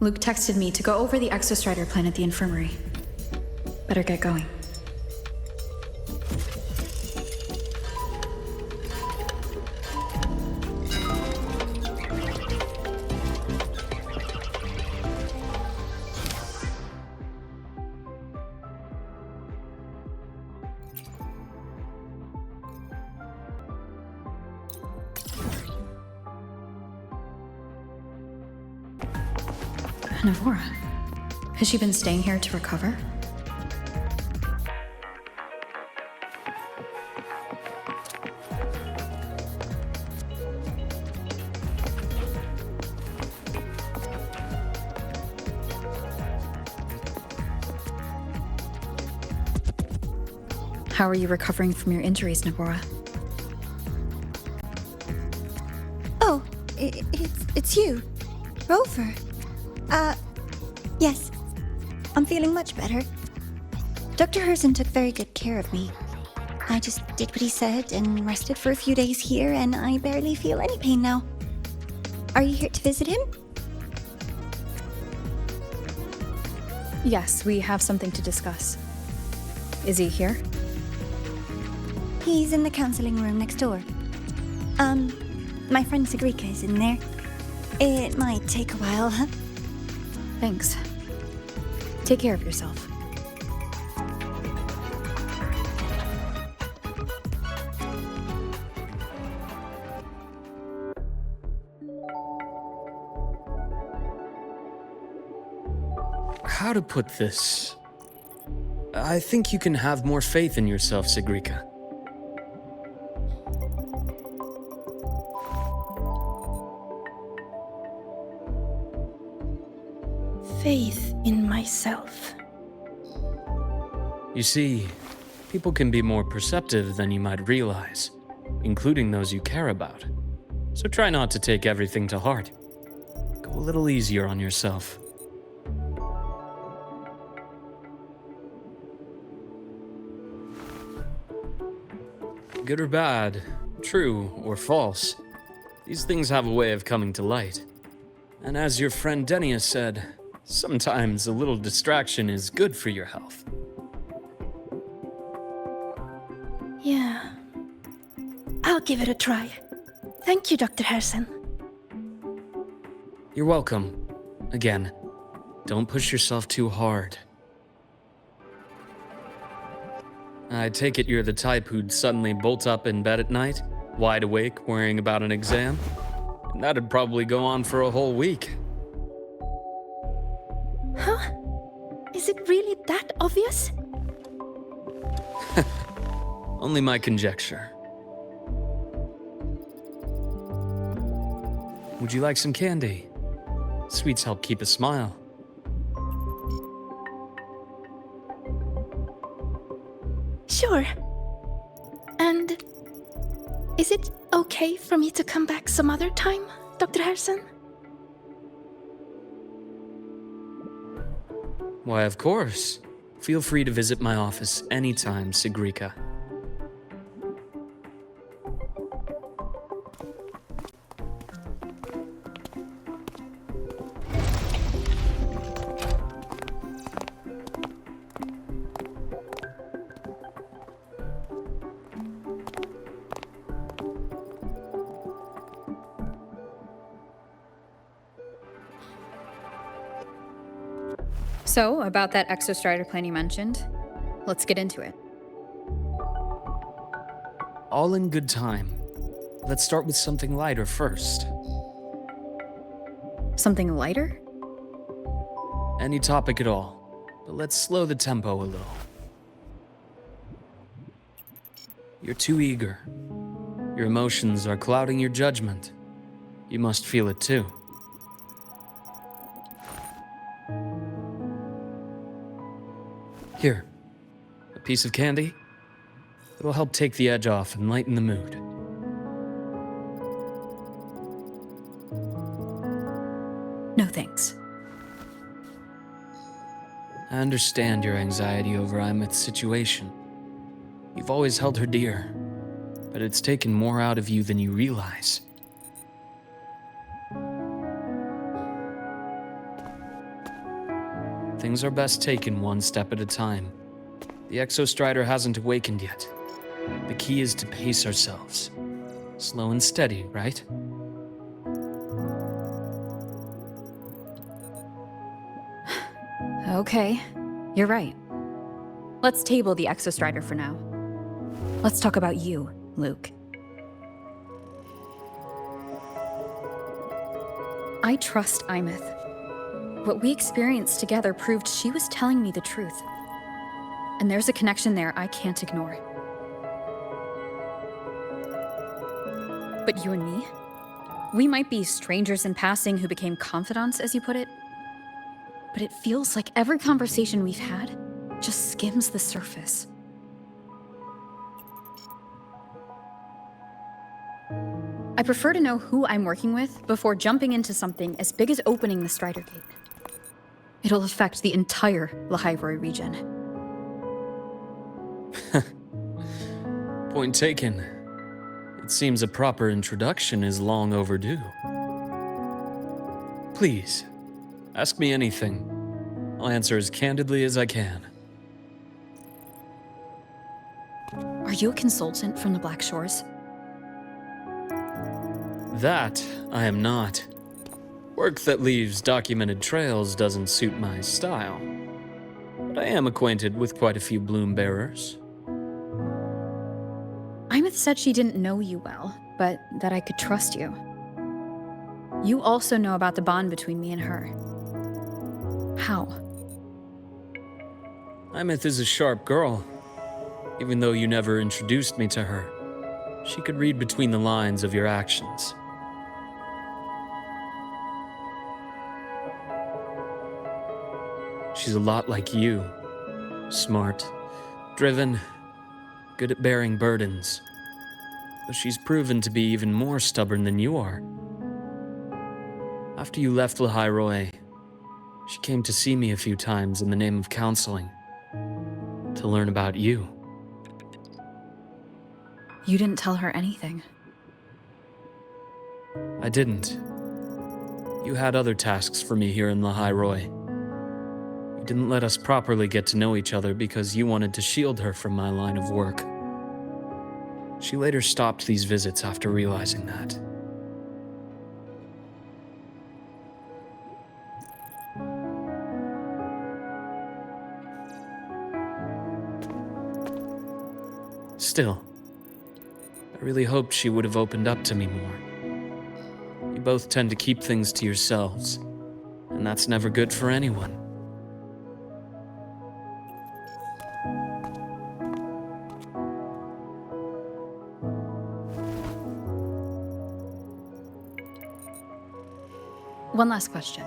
Luuk texted me to go over the exostrider plan at the infirmary. Better get going. Navora. Has she been staying here to recover? How are you recovering from your injuries, Navora? Oh, it's you, Rover. Yes. I'm feeling much better. Dr. Herssen took very good care of me. I just did what he said and rested for a few days here, and I barely feel any pain now. Are you here to visit him? Yes, we have something to discuss. Is he here? He's in the counseling room next door. My friend Segue is in there. It might take a while, huh? Thanks. Take care of yourself. How to put this? I think you can have more faith in yourself, Segue. Faith in myself. You see, people can be more perceptive than you might realize, including those you care about. So try not to take everything to heart. Go a little easier on yourself. Good or bad, true or false, these things have a way of coming to light. And as your friend Denia said, sometimes a little distraction is good for your health. Yeah. I'll give it a try. Thank you, Dr. Herssen. You're welcome. Again, don't push yourself too hard. I take it you're the type who'd suddenly bolt up in bed at night, wide awake, worrying about an exam? And that'd probably go on for a whole week. Huh? Is it really that obvious? Only my conjecture. Would you like some candy? Sweets help keep a smile. Sure. And is it okay for me to come back some other time, Dr. Herssen? Why, of course. Feel free to visit my office anytime, Segue. So, about that exostrider plan you mentioned, let's get into it. All in good time. Let's start with something lighter first. Something lighter? Any topic at all, but let's slow the tempo a little. You're too eager. Your emotions are clouding your judgment. You must feel it too. Here, a piece of candy. It'll help take the edge off and lighten the mood. No thanks. I understand your anxiety over Imeth's situation. You've always held her dear, but it's taken more out of you than you realize. things are best taken one step at a time. The Exostrider hasn't awakened yet. The key is to pace ourselves. Slow and steady, right? Okay, you're right. Let's table the Exostrider for now. Let's talk about you, Luke. I trust Imeth. What we experienced together proved she was telling me the truth. And there's a connection there I can't ignore. But you and me? We might be strangers in passing who became confidants, as you put it. But it feels like every conversation we've had just skims the surface. I prefer to know who I'm working with before jumping into something as big as opening the Strider Gate. It'll affect the entire Lahai-Roi region. Point taken. It seems a proper introduction is long overdue. Please, ask me anything. I'll answer as candidly as I can. Are you a consultant from the Black Shores? That I am not. Work that leaves documented trails doesn't suit my style. But I am acquainted with quite a few bloom bearers. Imeth said she didn't know you well, but that I could trust you. You also know about the bond between me and her. How? Imeth is a sharp girl. Even though you never introduced me to her, she could read between the lines of your actions. She's a lot like you. Smart, driven, good at bearing burdens. Though she's proven to be even more stubborn than you are. After you left Lahai-Roi, she came to see me a few times in the name of counseling. To learn about you. You didn't tell her anything. I didn't. You had other tasks for me here in Lahai-Roi. You didn't let us properly get to know each other because you wanted to shield her from my line of work. She later stopped these visits after realizing that. Still, I really hoped she would have opened up to me more. You both tend to keep things to yourselves, and that's never good for anyone. One last question.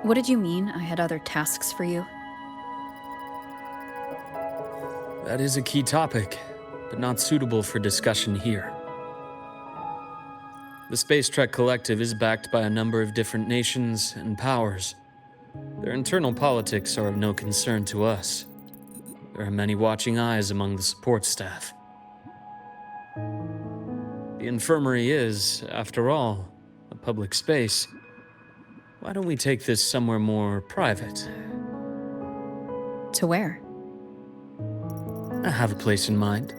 What did you mean I had other tasks for you? That is a key topic, but not suitable for discussion here. The Space Trek Collective is backed by a number of different nations and powers. Their internal politics are of no concern to us. There are many watching eyes among the support staff. The infirmary is, after all, a public space. Why don't we take this somewhere more private? To where? I have a place in mind.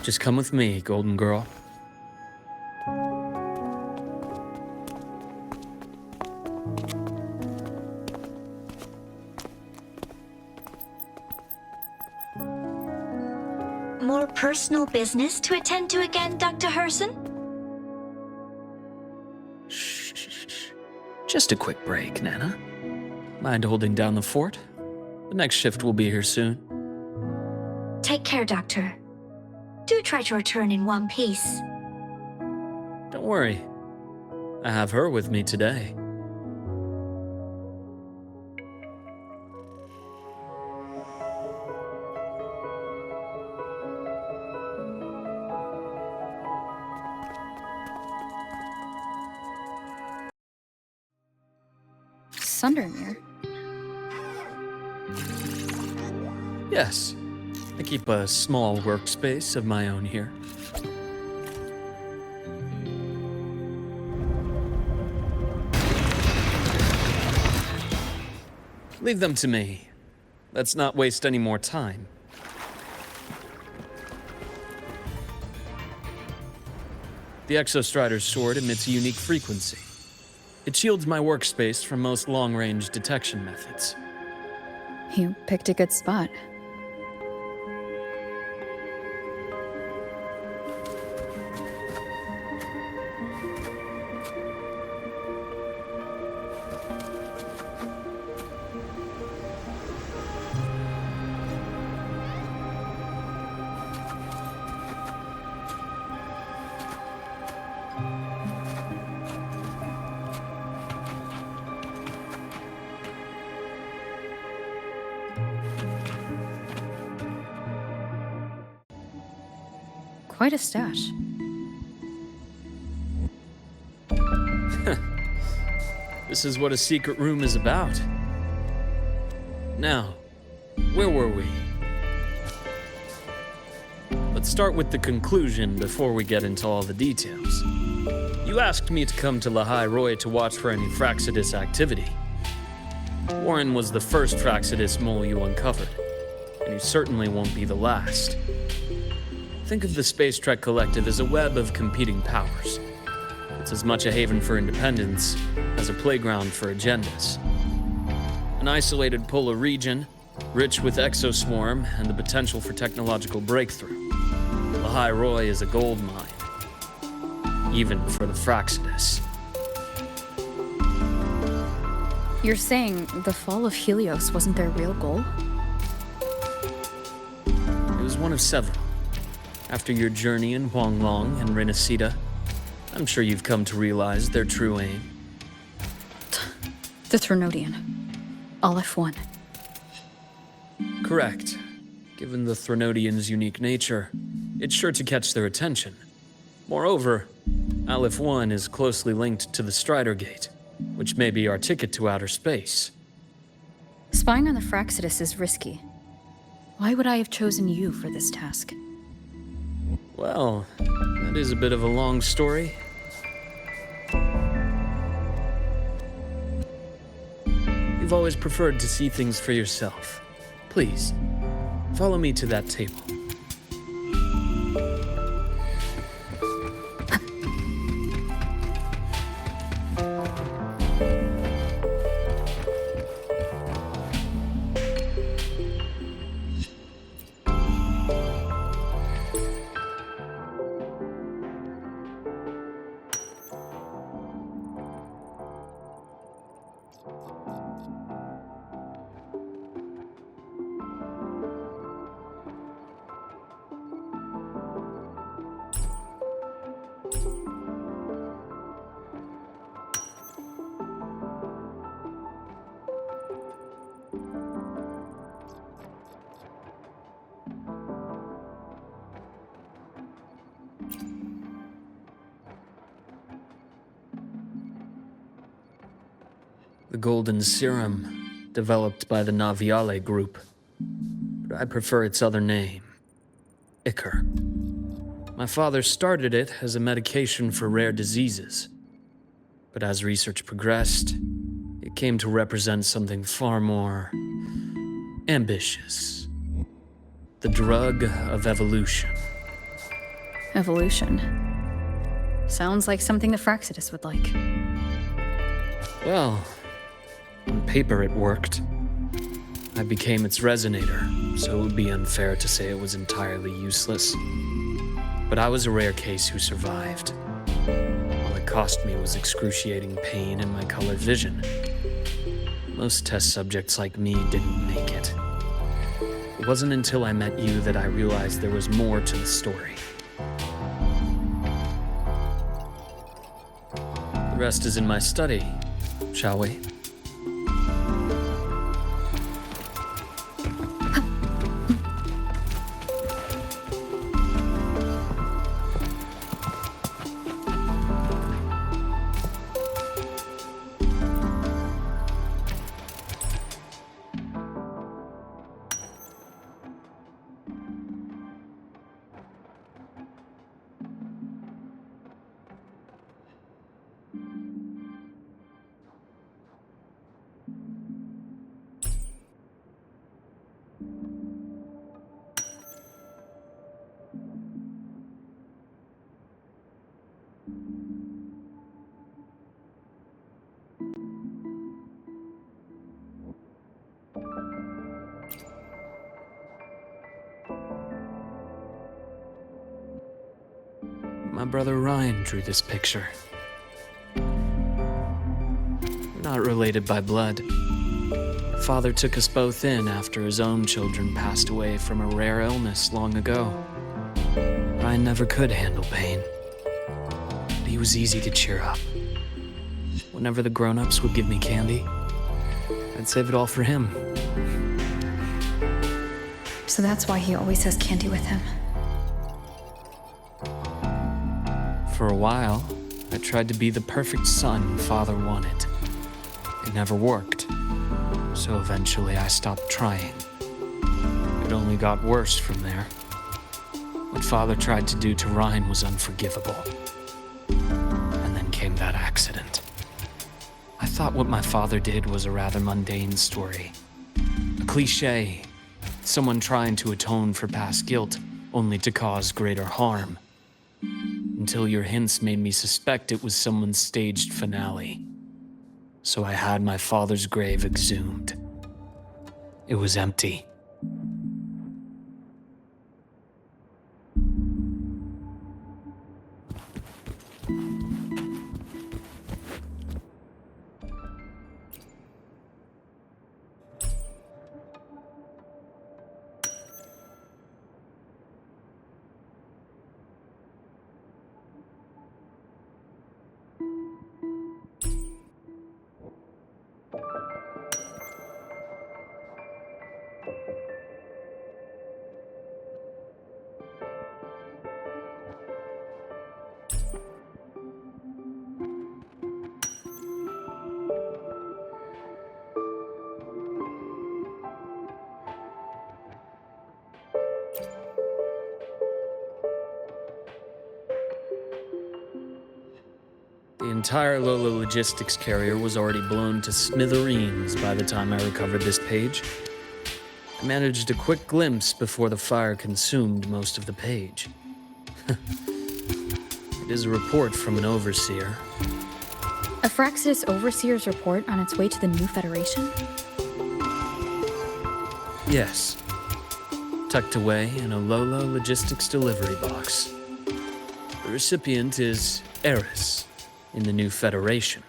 Just come with me, Golden Girl. More personal business to attend to again, Dr. Herssen? Shh. Just a quick break, Nana. Mind holding down the fort? The next shift will be here soon. Take care, Doctor. Do try to return in one piece. Don't worry. I have her with me today. Sundermere? Yes. I keep a small workspace of my own here. Leave them to me. Let's not waste any more time. The Exostrider's sword emits a unique frequency. It shields my workspace from most long-range detection methods. You picked a good spot. Quite a stash. This is what a secret room is about. Now, where were we? Let's start with the conclusion before we get into all the details. You asked me to come to Lahai-Roi to watch for any Fractsidus activity. Warren was the first Fractsidus mole you uncovered, and you certainly won't be the last. Think of the Space Trek Collective as a web of competing powers. It's as much a haven for independence as a playground for agendas. An isolated polar region, rich with exoswarm and the potential for technological breakthrough. Lahai-Roi is a gold mine, even for the Fractsidus. You're saying the fall of Helios wasn't their real goal? It was one of several. After your journey in Huanglong and Renacida, I'm sure you've come to realize their true aim. The Trinodian. Aleph 1. Correct. Given the Trinodian's unique nature, it's sure to catch their attention. Moreover, Aleph 1 is closely linked to the Strider Gate, which may be our ticket to outer space. Spying on the Fractsidus is risky. Why would I have chosen you for this task? Well, that is a bit of a long story. You've always preferred to see things for yourself. Please, follow me to that table. The golden serum, developed by the Naviale group. But I prefer its other name, Ichor. My father started it as a medication for rare diseases. But as research progressed, it came to represent something far more ambitious. The drug of evolution. Evolution. Sounds like something the Fractsidus would like. Well, on paper it worked. I became its resonator, so it would be unfair to say it was entirely useless. But I was a rare case who survived. All it cost me was excruciating pain and my colored vision. Most test subjects like me didn't make it. It wasn't until I met you that I realized there was more to the story. The rest is in my study, shall we? My brother Ryan drew this picture. We're not related by blood. Father took us both in after his own children passed away from a rare illness long ago. Ryan never could handle pain, but he was easy to cheer up. Whenever the grown-ups would give me candy, I'd save it all for him. So that's why he always has candy with him. For a while, I tried to be the perfect son Father wanted. It never worked, so eventually I stopped trying. It only got worse from there. What Father tried to do to Ryan was unforgivable. And then came that accident. I thought what my father did was a rather mundane story. A cliché. Someone trying to atone for past guilt, only to cause greater harm. Until your hints made me suspect it was someone's staged finale. So I had my father's grave exhumed. It was empty. The entire Lola logistics carrier was already blown to smithereens by the time I recovered this page. I managed a quick glimpse before the fire consumed most of the page. It is a report from an overseer. A Fractsidus overseer's report on its way to the new Federation? Yes. Tucked away in a Lola logistics delivery box. The recipient is Eris in the new Federation.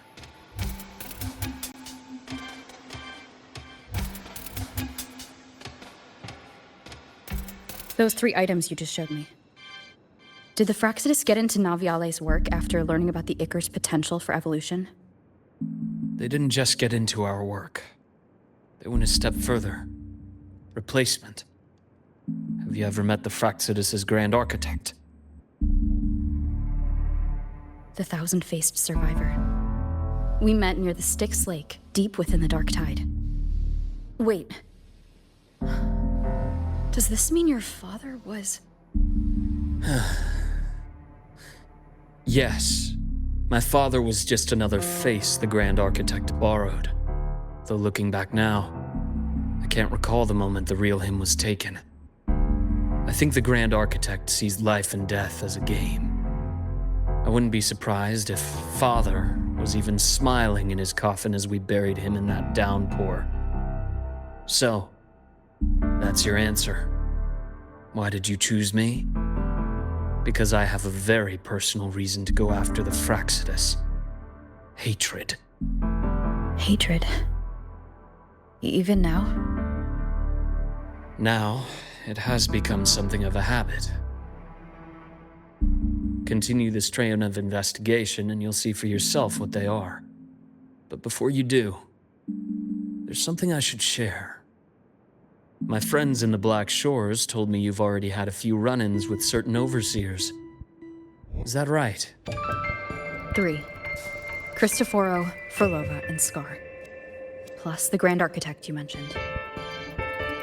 Those 3 items you just showed me. Did the Fractsidus get into Naviale's work after learning about the Ichor's potential for evolution? They didn't just get into our work. They went a step further. Replacement. Have you ever met the Fractsidus' Grand Architect? The thousand-faced survivor. We met near the Styx Lake, deep within the Dark Tide. Wait. Does this mean your father was... Yes. My father was just another face the Grand Architect borrowed. Though looking back now, I can't recall the moment the real him was taken. I think the Grand Architect sees life and death as a game. I wouldn't be surprised if Father was even smiling in his coffin as we buried him in that downpour. So, that's your answer. Why did you choose me? Because I have a very personal reason to go after the Fractsidus. Hatred. Hatred. Even now? Now, it has become something of a habit. Continue this train of investigation and you'll see for yourself what they are. But before you do, there's something I should share. My friends in the Black Shores told me you've already had a few run-ins with certain overseers. Is that right? 3. Cristoforo, Frolova, and Scar. Plus the Grand Architect you mentioned.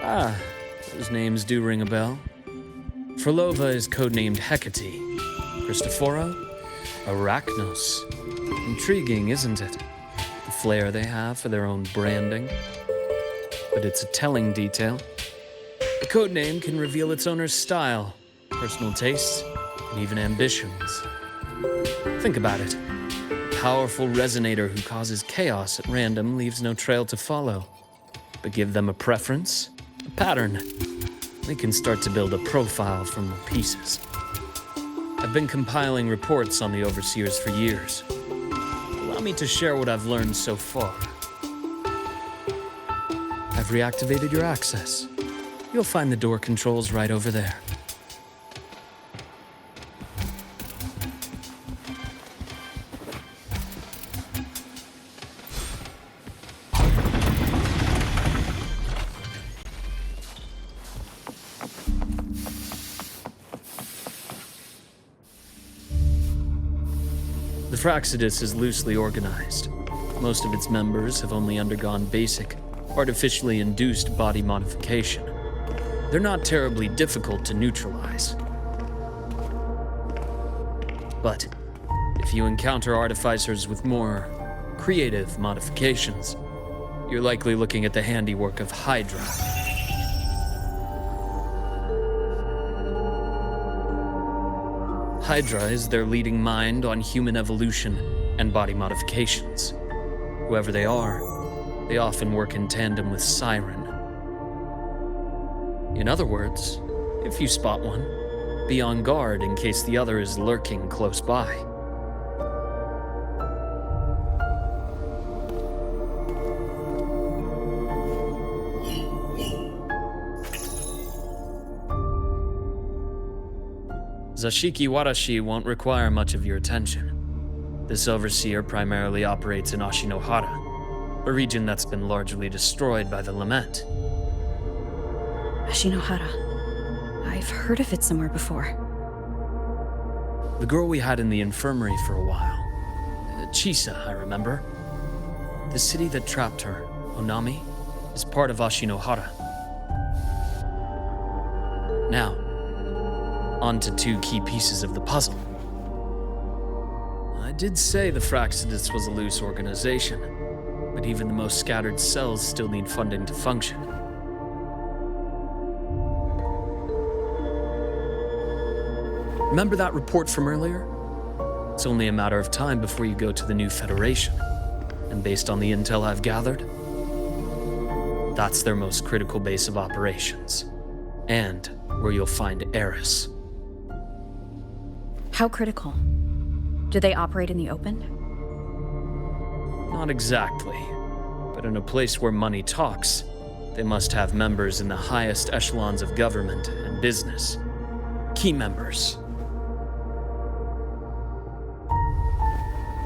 Ah, those names do ring a bell. Frolova is codenamed Hecate. Cristoforo? Arachnos. Intriguing, isn't it? The flair they have for their own branding. But it's a telling detail. The codename can reveal its owner's style, personal tastes, and even ambitions. Think about it. A powerful resonator who causes chaos at random leaves no trail to follow. But give them a preference, a pattern. They can start to build a profile from the pieces. I've been compiling reports on the Overseers for years. Allow me to share what I've learned so far. I've reactivated your access. You'll find the door controls right over there. The Fractsidus is loosely organized. Most of its members have only undergone basic, artificially induced body modification. They're not terribly difficult to neutralize. But if you encounter artificers with more creative modifications, you're likely looking at the handiwork of Hydra. Hydra is their leading mind on human evolution and body modifications. Whoever they are, they often work in tandem with Siren. In other words, if you spot one, be on guard in case the other is lurking close by. Zashiki Warashi won't require much of your attention. This overseer primarily operates in Ashinohara, a region that's been largely destroyed by the Lament. Ashinohara. I've heard of it somewhere before. The girl we had in the infirmary for a while. Chisa, I remember. The city that trapped her, Onami, is part of Ashinohara. Now, on to two key pieces of the puzzle. I did say the Fractsidus was a loose organization, but even the most scattered cells still need funding to function. Remember that report from earlier? It's only a matter of time before you go to the new Federation. And based on the intel I've gathered, that's their most critical base of operations. And where you'll find Eris. How critical? Do they operate in the open? Not exactly. But in a place where money talks, they must have members in the highest echelons of government and business. Key members.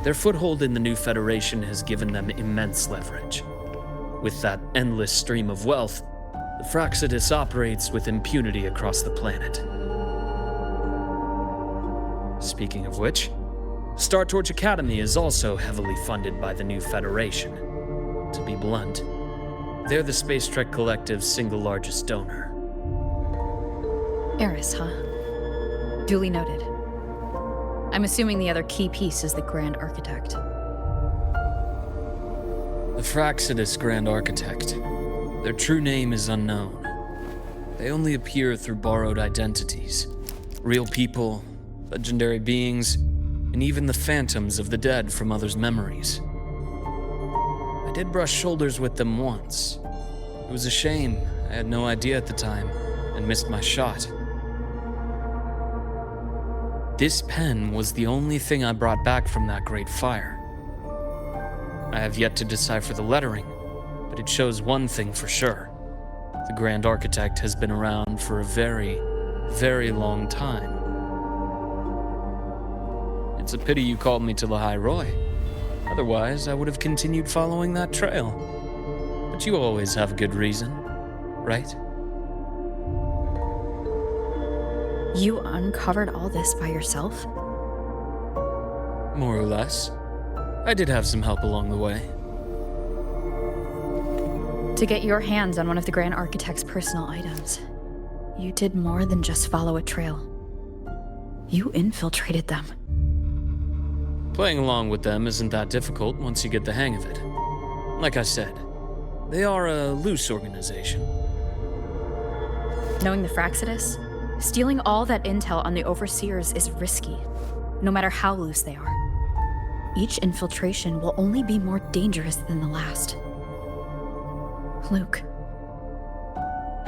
Their foothold in the new Federation has given them immense leverage. With that endless stream of wealth, the Fractsidus operates with impunity across the planet. Speaking of which, Star Torch Academy is also heavily funded by the new Federation. To be blunt, they're the Space Trek Collective's single largest donor. Eris, huh? Duly noted. I'm assuming the other key piece is the Grand Architect. The Fractsidus Grand Architect. Their true name is unknown. They only appear through borrowed identities. Real people, legendary beings, and even the phantoms of the dead from others' memories. I did brush shoulders with them once. It was a shame. I had no idea at the time, and missed my shot. This pen was the only thing I brought back from that great fire. I have yet to decipher the lettering, but it shows one thing for sure. The Grand Architect has been around for a very, very long time. It's a pity you called me to Lahai-Roi. Otherwise, I would have continued following that trail. But you always have a good reason, right? You uncovered all this by yourself? More or less. I did have some help along the way. To get your hands on one of the Grand Architect's personal items, you did more than just follow a trail. You infiltrated them. Playing along with them isn't that difficult once you get the hang of it. Like I said, they are a loose organization. Knowing the Fractsidus, stealing all that intel on the Overseers is risky, no matter how loose they are. Each infiltration will only be more dangerous than the last. Luke,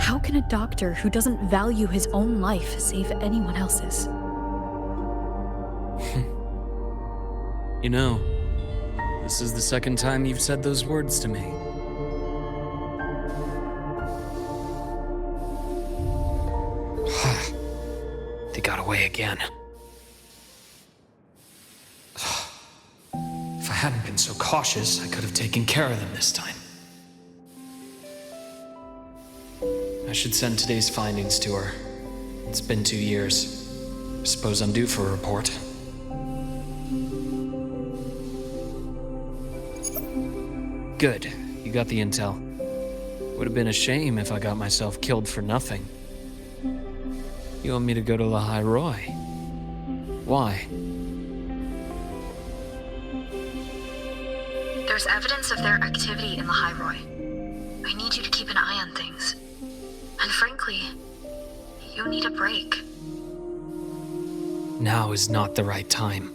how can a doctor who doesn't value his own life save anyone else's? You know, this is the second time you've said those words to me. They got away again. If I hadn't been so cautious, I could have taken care of them this time. I should send today's findings to her. It's been 2 years. I suppose I'm due for a report. Good. You got the intel. Would have been a shame if I got myself killed for nothing. You want me to go to Lahai-Roi? Why? There's evidence of their activity in Lahai-Roi. I need you to keep an eye on things. And frankly, you need a break. Now is not the right time.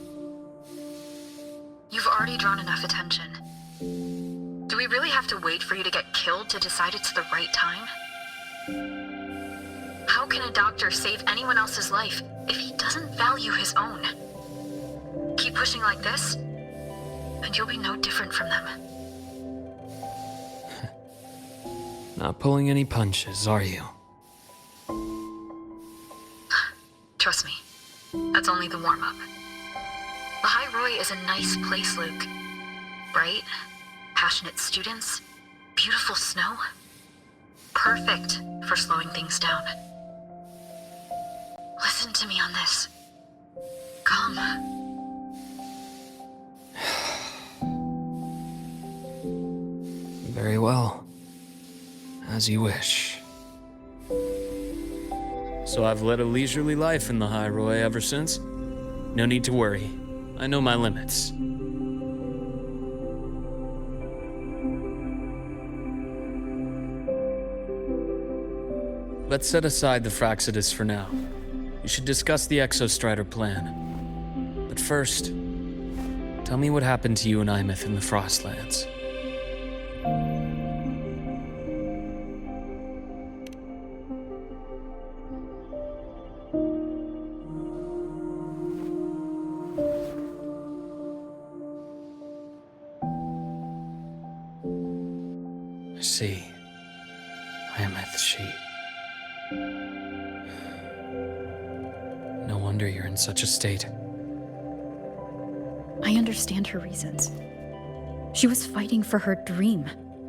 You've already drawn enough attention. Do we really have to wait for you to get killed to decide it's the right time? How can a doctor save anyone else's life if he doesn't value his own? Keep pushing like this, and you'll be no different from them. Not pulling any punches, are you? Trust me, that's only the warm-up. Lahai-Roi is a nice place, Luke. Bright, passionate students, beautiful snow. Perfect for slowing things down. Listen to me on this. Come. Very well. As you wish. So I've led a leisurely life in the Lahai-Roi ever since. No need to worry. I know my limits. Let's set aside the Fractsidus for now. We should discuss the Exostrider plan. But first, tell me what happened to you and Imeth in the Frostlands. I see. Imeth, she... No wonder you're in such a state. I understand her reasons. She was fighting for her dream,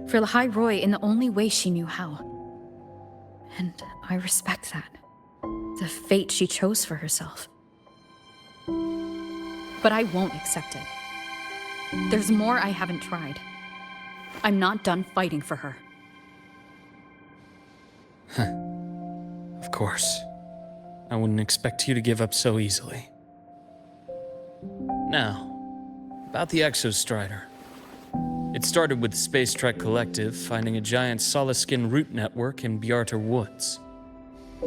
for Lahai-Roi in the only way she knew how. And I respect that. The fate she chose for herself. But I won't accept it. There's more I haven't tried. I'm not done fighting for her. Of course. I wouldn't expect you to give up so easily. Now, about the Exostrider. It started with the Space Trek Collective finding a giant solid-skin root network in Bjarter Woods.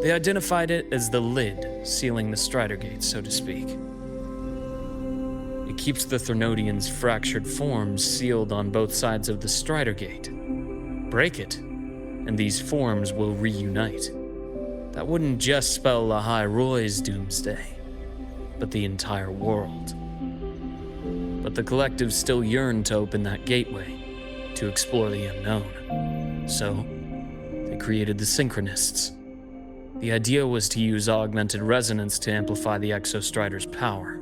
They identified it as the lid, sealing the Strider Gate, so to speak. It keeps the Threnodians' fractured forms sealed on both sides of the Strider Gate. Break it, and these forms will reunite. That wouldn't just spell Lahai-Roi's doomsday, but the entire world. But the Collective still yearned to open that gateway, to explore the unknown. So, they created the Synchronists. The idea was to use augmented resonance to amplify the Exostrider's power,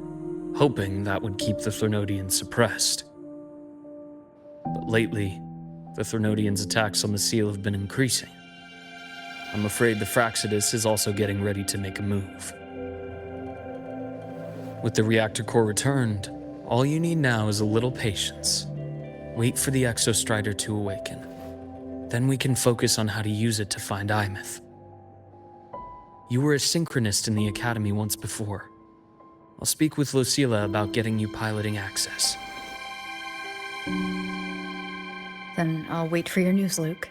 hoping that would keep the Threnodians suppressed. But lately, the Threnodians' attacks on the seal have been increasing. I'm afraid the Fractsidus is also getting ready to make a move. With the reactor core returned, all you need now is a little patience. Wait for the Exostrider to awaken. Then we can focus on how to use it to find Imeth. You were a synchronist in the Academy once before. I'll speak with Lucilla about getting you piloting access. Then I'll wait for your news, Luke.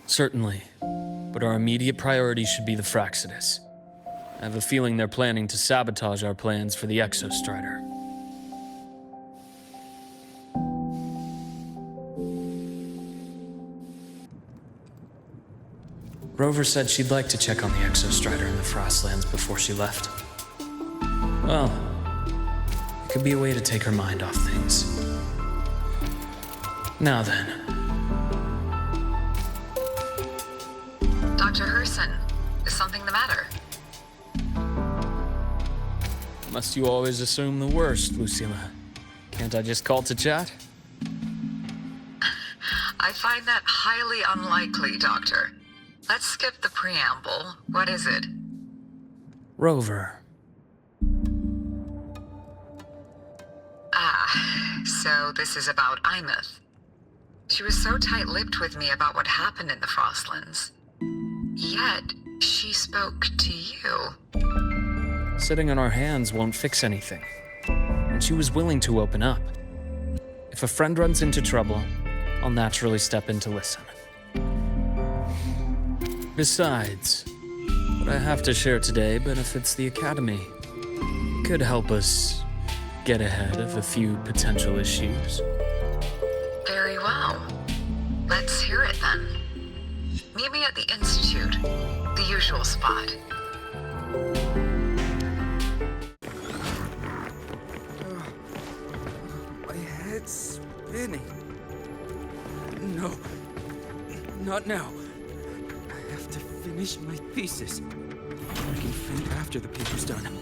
Certainly, but our immediate priority should be the Fractsidus. I have a feeling they're planning to sabotage our plans for the Exostrider. Rover said she'd like to check on the Exostrider in the Frostlands before she left. Well, Could be a way to take her mind off things. Now then. Dr. Herssen, is something the matter? Must you always assume the worst, Lucilla? Can't I just call to chat? I find that highly unlikely, Doctor. Let's skip the preamble. What is it? Rover. So this is about Imeth. She was so tight-lipped with me about what happened in the Frostlands. Yet, she spoke to you. Sitting on our hands won't fix anything. And she was willing to open up. If a friend runs into trouble, I'll naturally step in to listen. Besides, what I have to share today benefits the Academy. Could help us get ahead of a few potential issues. Very well. Let's hear it then. Meet me at the Institute, the usual spot. My head's spinning. No, not now. I have to finish my thesis. I can faint after the paper's done.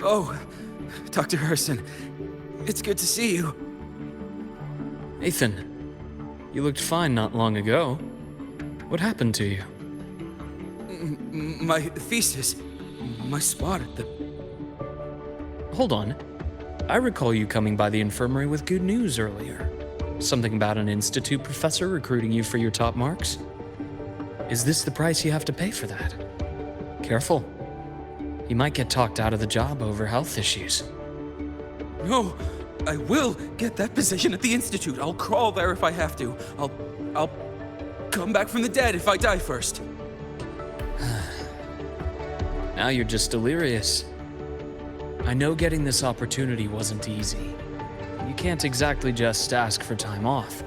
Oh, Dr. Herssen, it's good to see you. Ethan, you looked fine not long ago. What happened to you? My thesis, my spot at the... Hold on. I recall you coming by the infirmary with good news earlier. Something about an institute professor recruiting you for your top marks? Is this the price you have to pay for that? Careful. You might get talked out of the job over health issues. No, I will get that position at the Institute. I'll crawl there if I have to. I'll come back from the dead if I die first. Now you're just delirious. I know getting this opportunity wasn't easy. You can't exactly just ask for time off.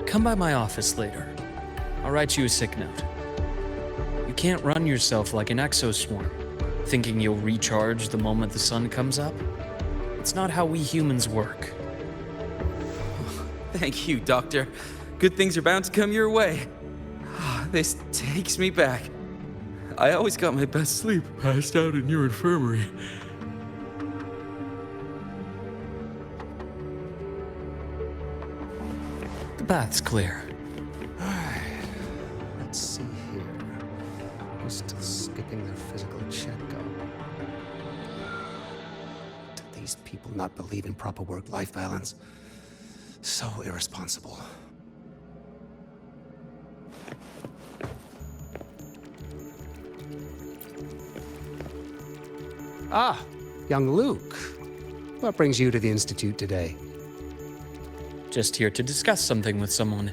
Come by my office later. I'll write you a sick note. You can't run yourself like an exoswarm, thinking you'll recharge the moment the sun comes up. It's not how we humans work. Thank you, Doctor. Good things are bound to come your way. This takes me back. I always got my best sleep passed out in your infirmary. The bath's clear. Let's see here. Who's still skipping their physical checkup? Do these people not believe in proper work-life balance? So irresponsible. Ah, young Luke. What brings you to the Institute today? Just here to discuss something with someone.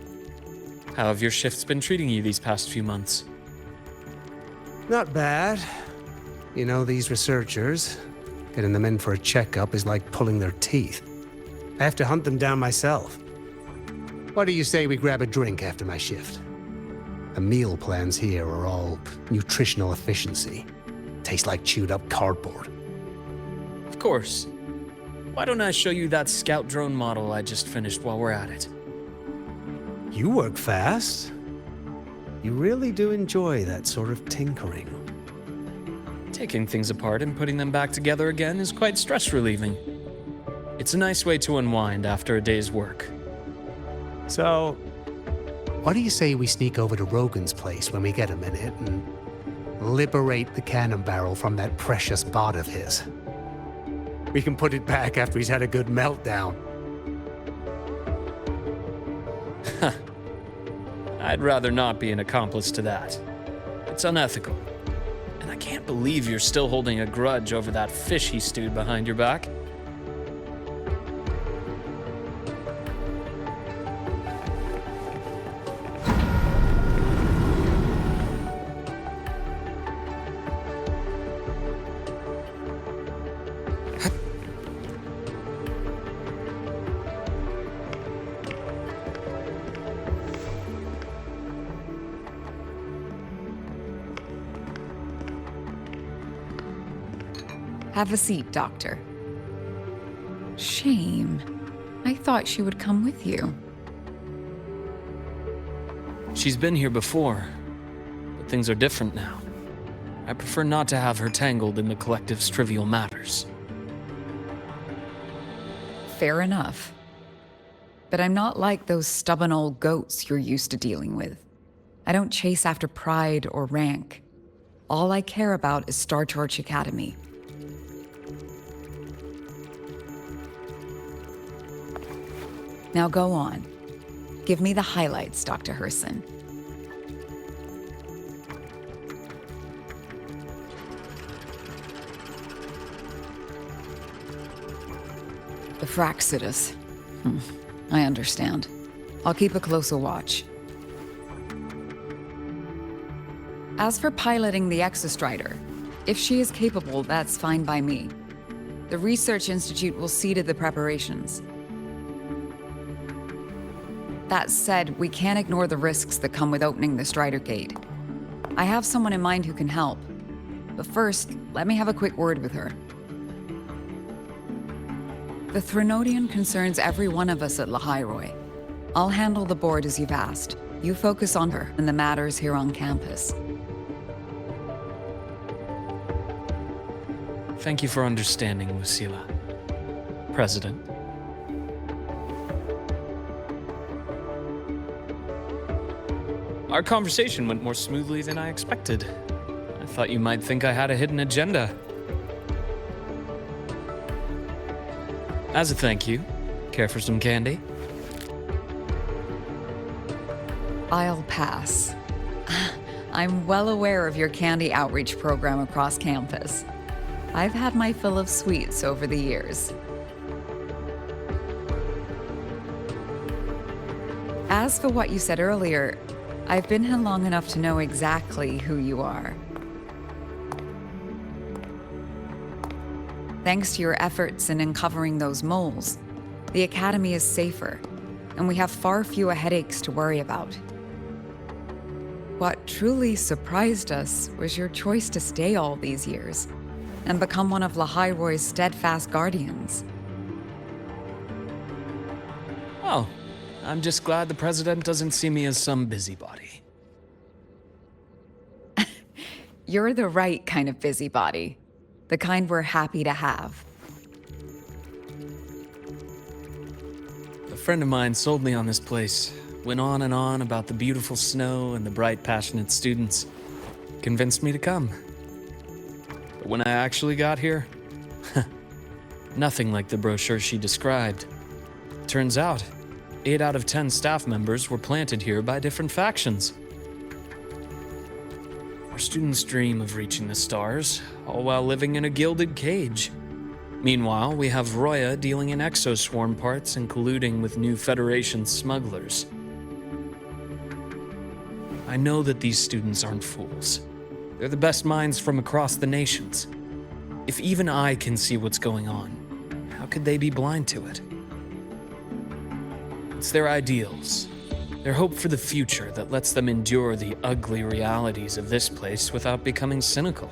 How have your shifts been treating you these past few months? Not bad. You know, these researchers, getting them in for a checkup is like pulling their teeth. I have to hunt them down myself. What do you say we grab a drink after my shift? The meal plans here are all nutritional efficiency. Taste like chewed up cardboard. Of course. Why don't I show you that scout drone model I just finished while we're at it? You work fast. You really do enjoy that sort of tinkering. Taking things apart and putting them back together again is quite stress-relieving. It's a nice way to unwind after a day's work. So, what do you say we sneak over to Rogan's place when we get a minute and liberate the cannon barrel from that precious bot of his? We can put it back after he's had a good meltdown. I'd rather not be an accomplice to that. It's unethical. And I can't believe you're still holding a grudge over that fish he stewed behind your back. Have a seat, Doctor. Shame. I thought she would come with you. She's been here before, but things are different now. I prefer not to have her tangled in the collective's trivial matters. Fair enough. But I'm not like those stubborn old goats you're used to dealing with. I don't chase after pride or rank. All I care about is Star Torch Academy. Now go on. Give me the highlights, Dr. Herssen. The Fractsidus. I understand. I'll keep a closer watch. As for piloting the Exostrider, if she is capable, that's fine by me. The Research Institute will see to the preparations. That said, we can't ignore the risks that come with opening the Strider Gate. I have someone in mind who can help. But first, let me have a quick word with her. The Threnodian concerns every one of us at Lahai-Roi. I'll handle the board as you've asked. You focus on her and the matters here on campus. Thank you for understanding, Lucila. President. Our conversation went more smoothly than I expected. I thought you might think I had a hidden agenda. As a thank you, care for some candy? I'll pass. I'm well aware of your candy outreach program across campus. I've had my fill of sweets over the years. As for what you said earlier, I've been here long enough to know exactly who you are. Thanks to your efforts in uncovering those moles, the Academy is safer, and we have far fewer headaches to worry about. What truly surprised us was your choice to stay all these years and become one of Lahai-Roi's steadfast guardians. Oh, I'm just glad the President doesn't see me as some busybody. You're the right kind of busybody. The kind we're happy to have. A friend of mine sold me on this place. Went on and on about the beautiful snow and the bright, passionate students. Convinced me to come. But when I actually got here, nothing like the brochure she described. Turns out, 8 out of 10 staff members were planted here by different factions. Our students dream of reaching the stars, all while living in a gilded cage. Meanwhile, we have Roya dealing in exoswarm parts and colluding with new Federation smugglers. I know that these students aren't fools. They're the best minds from across the nations. If even I can see what's going on, how could they be blind to it? It's their ideals, their hope for the future that lets them endure the ugly realities of this place without becoming cynical.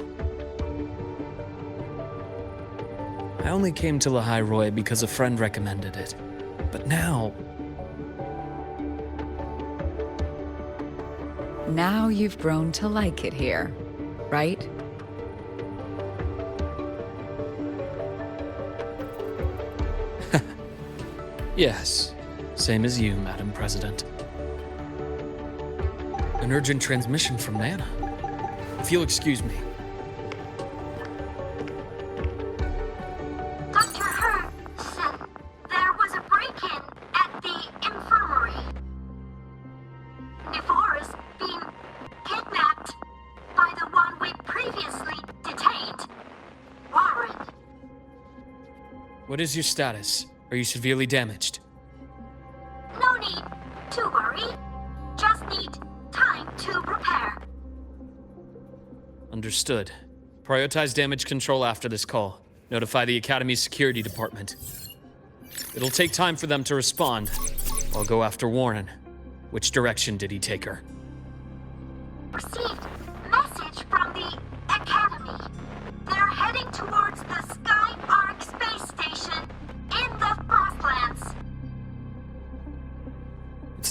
I only came to Lahai-Roi because a friend recommended it. But now... Now you've grown to like it here, right? Yes, same as you, Madam President. An urgent transmission from Nana. If you'll excuse me. Dr. Herssen, there was a break-in at the infirmary. Nevora's being kidnapped by the one we previously detained, Warren. What is your status? Are you severely damaged? No need to worry. Just need time to repair. Understood. Prioritize damage control after this call. Notify the Academy's security department. It'll take time for them to respond. I'll go after Warren. Which direction did he take her? Received message from the Academy. They're heading towards the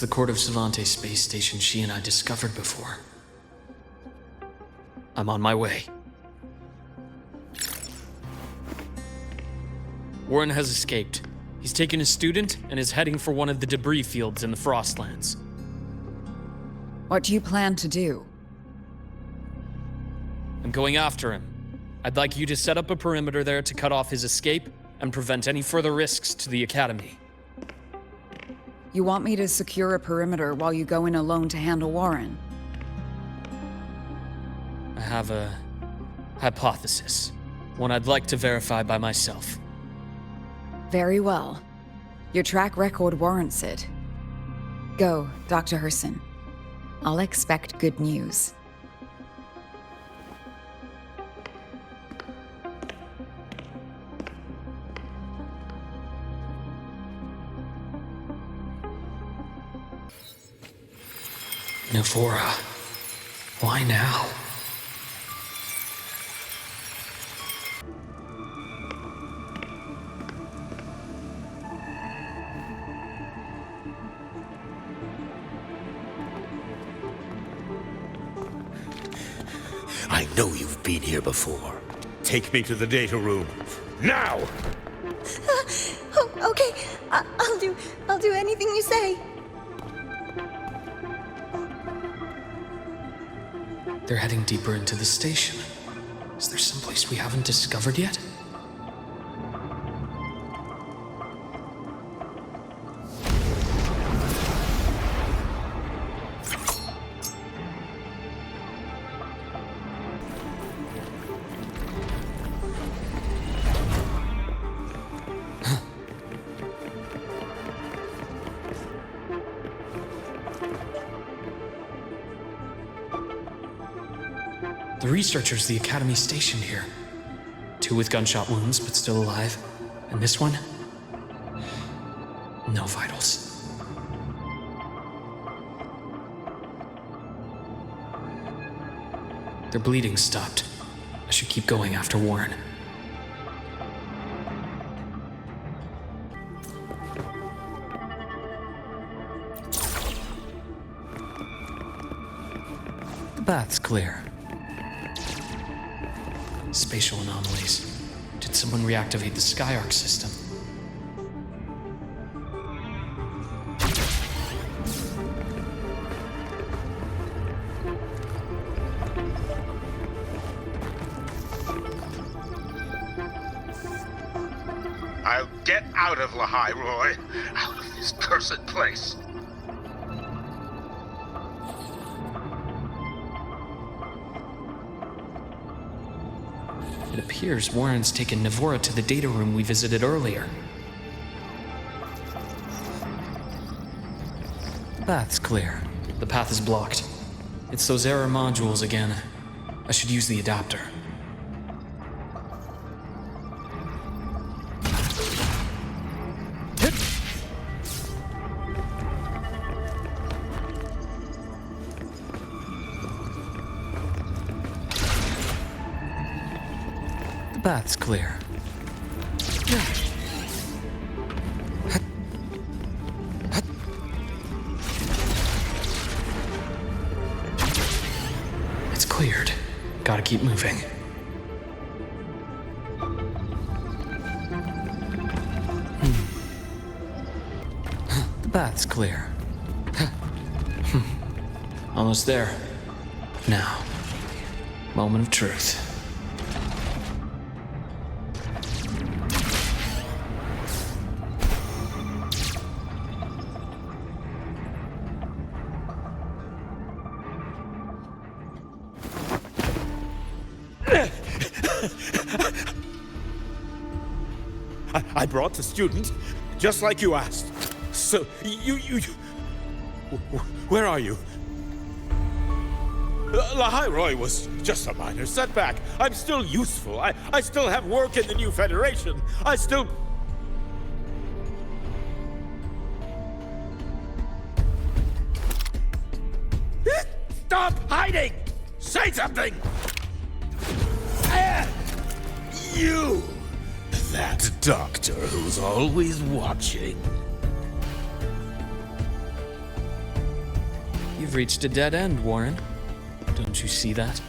the Court of Savante space station she and I discovered before. I'm on my way. Warren has escaped. He's taken a student and is heading for one of the debris fields in the Frostlands. What do you plan to do? I'm going after him. I'd like you to set up a perimeter there to cut off his escape and prevent any further risks to the Academy. You want me to secure a perimeter while you go in alone to handle Warren? I have a hypothesis. One I'd like to verify by myself. Very well. Your track record warrants it. Go, Dr. Herssen. I'll expect good news. Navora. Why now? I know you've been here before. Take me to the data room. Now! Okay, I'll do anything you say. They're heading deeper into the station. Is there someplace we haven't discovered yet? The researchers the Academy stationed here. 2 with gunshot wounds, but still alive. And this one? No vitals. Their bleeding stopped. I should keep going after Warren. The bath's clear. Spatial anomalies. Did someone reactivate the Skyarc system? I'll get out of Lahai-Roi. Out of this cursed place. It appears Warren's taken Navora to the data room we visited earlier. The bath's clear. The path is blocked. It's those error modules again. I should use the adapter. The bath's clear. It's cleared. Gotta keep moving. The bath's clear. Almost there. Now, moment of truth. I brought the student, just like you asked. So, you... Where are you? Lahai-Roi was just a minor setback. I'm still useful. I still have work in the new Federation. I still... Stop hiding! Say something! You! That doctor who's always watching. You've reached a dead end, Warren. Don't you see that?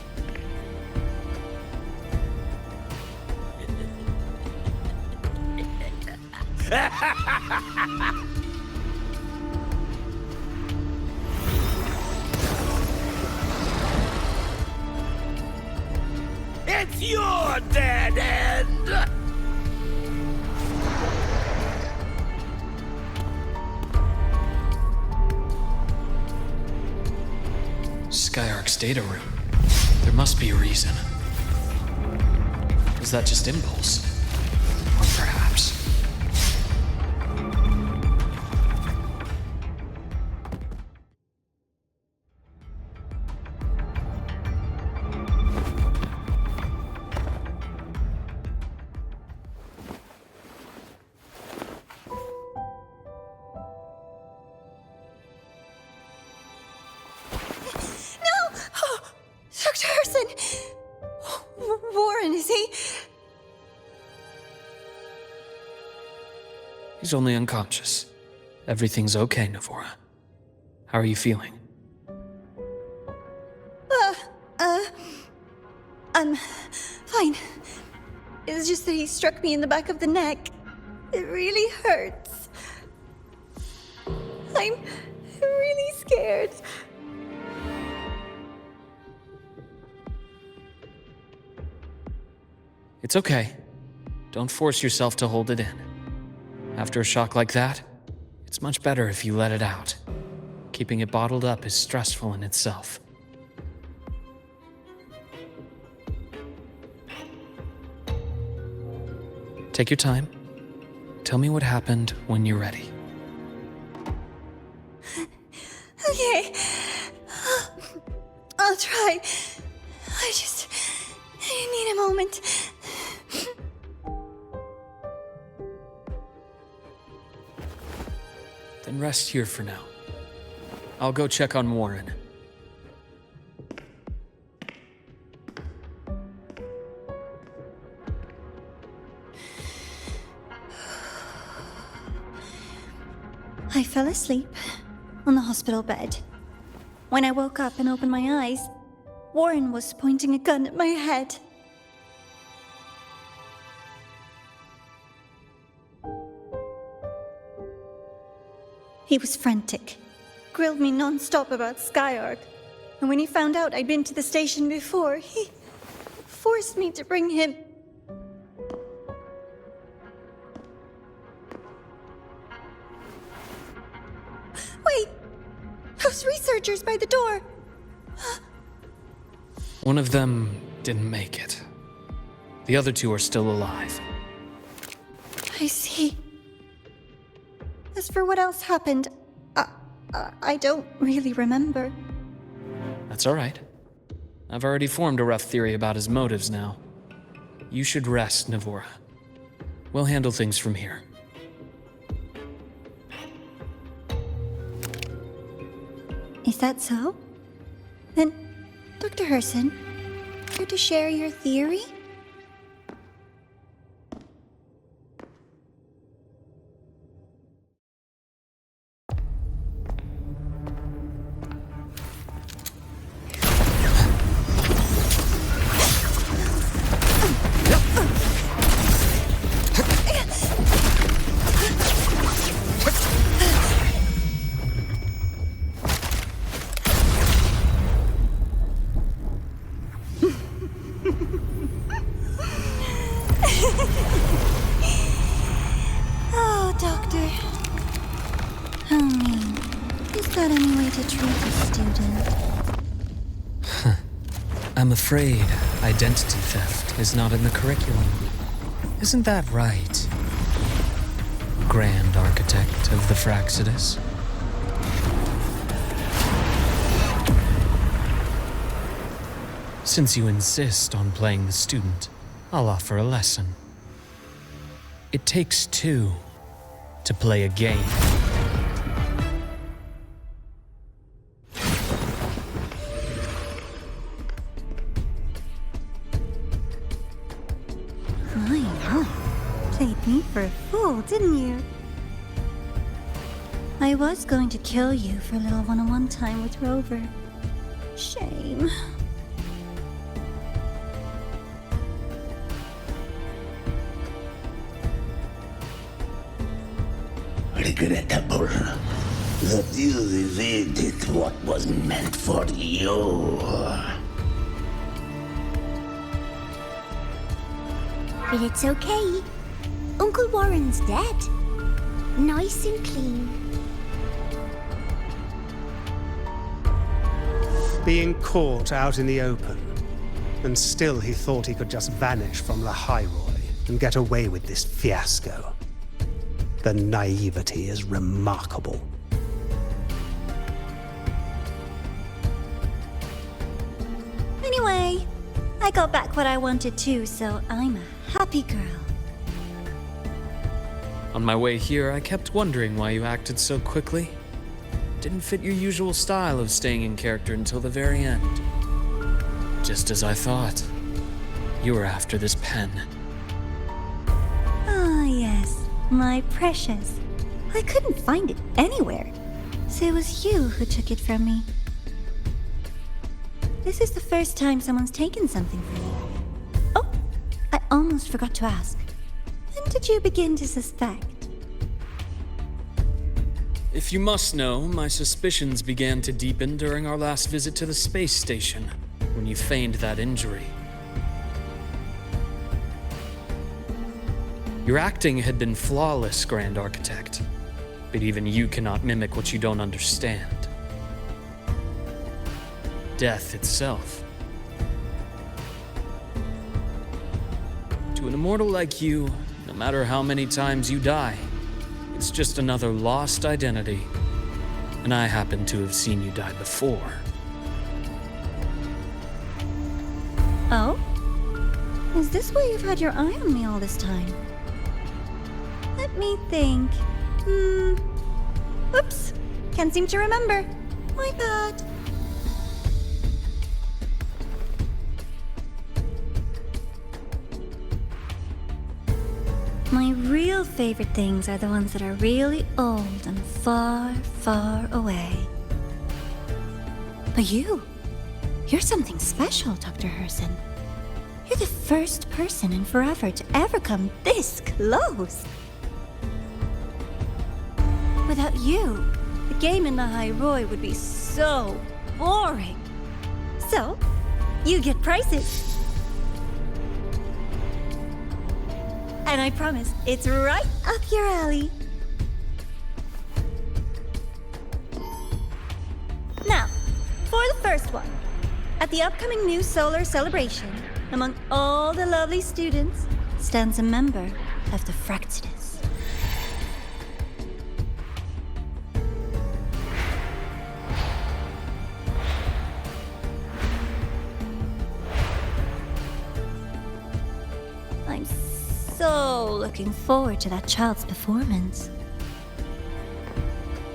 It's your dead end! Skyark's data room. There must be a reason. Was that just impulse? Or perhaps... Dr. Herssen! Warren, is he? He's only unconscious. Everything's okay, Navora. How are you feeling? I'm fine. It's just that he struck me in the back of the neck. It really hurts. I'm really scared. It's okay. Don't force yourself to hold it in. After a shock like that, it's much better if you let it out. Keeping it bottled up is stressful in itself. Take your time. Tell me what happened when you're ready. Okay. I'll try. I need a moment. Then rest here for now. I'll go check on Warren. I fell asleep on the hospital bed. When I woke up and opened my eyes, Warren was pointing a gun at my head. He was frantic, grilled me non-stop about Skyark, and when he found out I'd been to the station before, he forced me to bring him. Wait! Those researchers by the door! One of them didn't make it. The other two are still alive. I see. As for what else happened, I don't really remember. That's all right. I've already formed a rough theory about his motives now. You should rest, Navora. We'll handle things from here. Is that so? Then, Dr. Herssen, care to share your theory? Oh, Doctor. How mean. Is that any way to treat a student? I'm afraid identity theft is not in the curriculum. Isn't that right, Grand Architect of the Fractsidus? Since you insist on playing the student, I'll offer a lesson. It takes two to play a game. I know. Played me for a fool, didn't you? I was going to kill you for a little one-on-one time with Rover. Shame. Regrettable that you evaded what was meant for you. But it's okay. Uncle Warren's dead. Nice and clean. Being caught out in the open, and still he thought he could just vanish from Lahai-Roi and get away with this fiasco. The naivety is remarkable. Anyway, I got back what I wanted too, so I'm a happy girl. On my way here, I kept wondering why you acted so quickly. Didn't fit your usual style of staying in character until the very end. Just as I thought. You were after this pen. Ah, yes, my precious. I couldn't find it anywhere, so it was you who took it from me. This is the first time someone's taken something from me. Oh, I almost forgot to ask. When did you begin to suspect? If you must know, my suspicions began to deepen during our last visit to the space station, when you feigned that injury. Your acting had been flawless, Grand Architect, but even you cannot mimic what you don't understand. Death itself. To an immortal like you, no matter how many times you die, it's just another lost identity. And I happen to have seen you die before. Oh? Is this why you've had your eye on me all this time? Let me think. Oops. Can't seem to remember. My bad. My real favorite things are the ones that are really old and far, far away. But you're something special, Dr. Herssen. You're the first person in forever to ever come this close. Without you, the game in Lahai-Roi would be so boring. So, you get prizes. And I promise, it's right up your alley. Now, for the first one. At the upcoming new solar celebration, among all the lovely students, stands a member of the Fractsidus. I'm so looking forward to that child's performance.